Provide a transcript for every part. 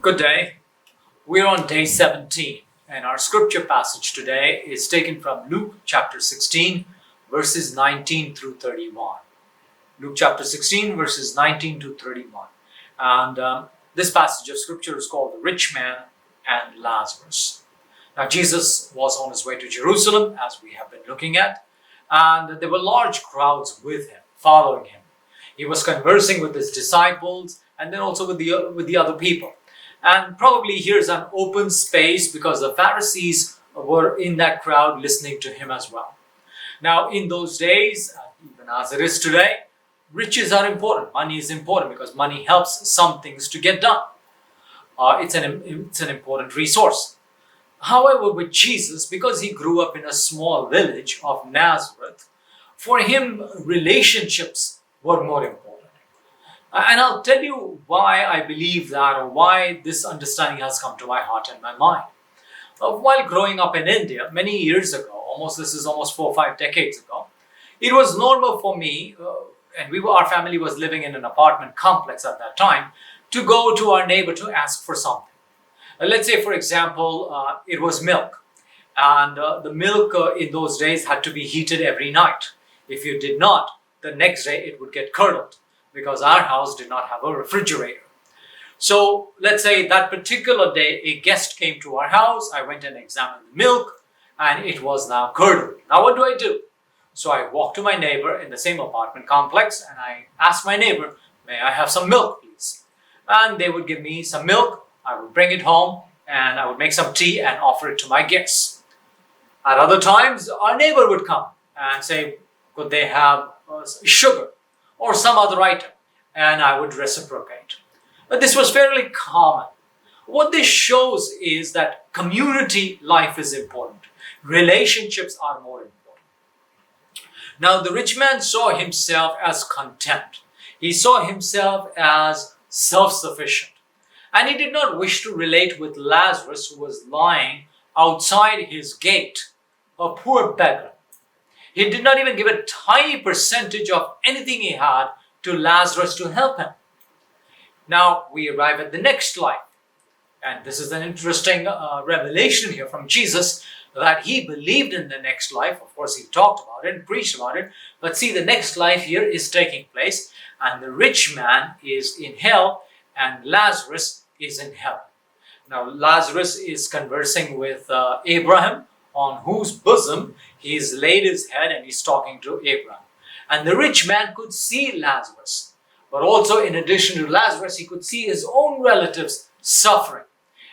Good day. We're on day 17, and our scripture passage today is taken from Luke chapter 16, verses 19 through 31. Luke chapter 16, verses 19 to 31. And this passage of scripture is called The Rich Man and Lazarus. Now, Jesus was on his way to Jerusalem, as we have been looking at, and there were large crowds with him, following him. He was conversing with his disciples and then also with the other people. And probably here's an open space because the Pharisees were in that crowd listening to him as well. Now, in those days, even as it is today, riches are important. Money is important because money helps some things to get done. It's an important resource. However, with Jesus, because he grew up in a small village of Nazareth, for him, relationships were more important. And I'll tell you why I believe that, or why this understanding has come to my heart and my mind. While growing up in India many years ago, this is almost 4 or 5 decades ago, it was normal for me, and our family was living in an apartment complex at that time, to go to our neighbor to ask for something. Let's say, for example, it was milk. And the milk in those days had to be heated every night. If you did not, the next day it would get curdled, because our house did not have a refrigerator. So let's say that particular day a guest came to our house. I went and examined the milk and it was now curdled. Now what do? So I walked to my neighbor in the same apartment complex and I asked my neighbor, "May I have some milk, please?" And they would give me some milk. I would bring it home and I would make some tea and offer it to my guests. At other times, our neighbor would come and say, could they have sugar or some other item? And I would reciprocate. But this was fairly common. What this shows is that community life is important. Relationships are more important. Now, the rich man saw himself as content. He saw himself as self-sufficient. And he did not wish to relate with Lazarus, who was lying outside his gate, a poor beggar. He did not even give a tiny percentage of anything he had to Lazarus to help him. Now we arrive at the next life. And this is an interesting revelation here from Jesus, that he believed in the next life. Of course, he talked about it and preached about it. But see, the next life here is taking place. And the rich man is in hell and Lazarus is in heaven. Now Lazarus is conversing with Abraham, on whose bosom he's laid his head, and he's talking to Abraham. And the rich man could see Lazarus. But also, in addition to Lazarus, he could see his own relatives suffering.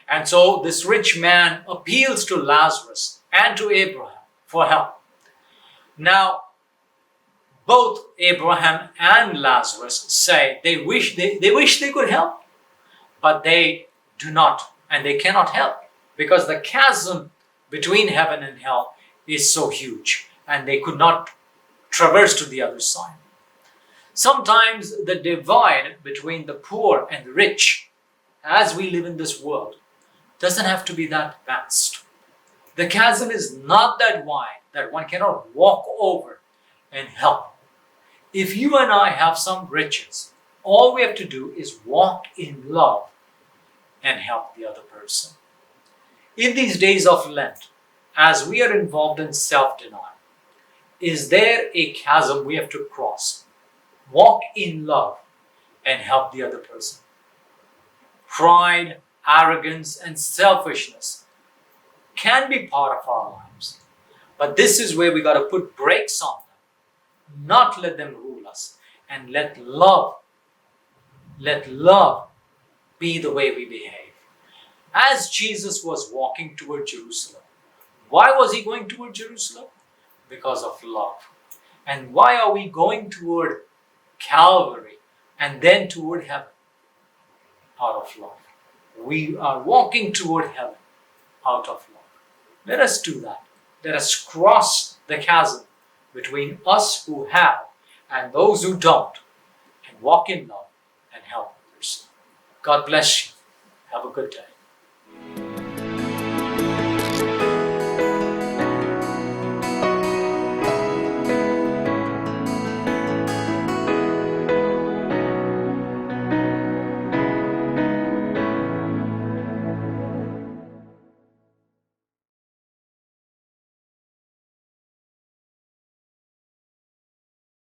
And so this rich man appeals to Lazarus and to Abraham for help. Now, both Abraham and Lazarus say they wish they could help, but they do not, and they cannot help, because the chasm between heaven and hell is so huge, and they could not traverse to the other side. Sometimes the divide between the poor and the rich, as we live in this world, doesn't have to be that vast. The chasm is not that wide that one cannot walk over and help. If you and I have some riches, all we have to do is walk in love and help the other person. In these days of Lent, as we are involved in self-denial, is there a chasm we have to cross? Walk in love and help the other person. Pride, arrogance, and selfishness can be part of our lives. But this is where we got to put brakes on them, not let them rule us, and let love be the way we behave. As Jesus was walking toward Jerusalem, why was he going toward Jerusalem? Because of love. And why are we going toward Calvary and then toward heaven? Out of love. We are walking toward heaven out of love. Let us do that. Let us cross the chasm between us who have and those who don't, and walk in love and help others. God bless you. Have a good day.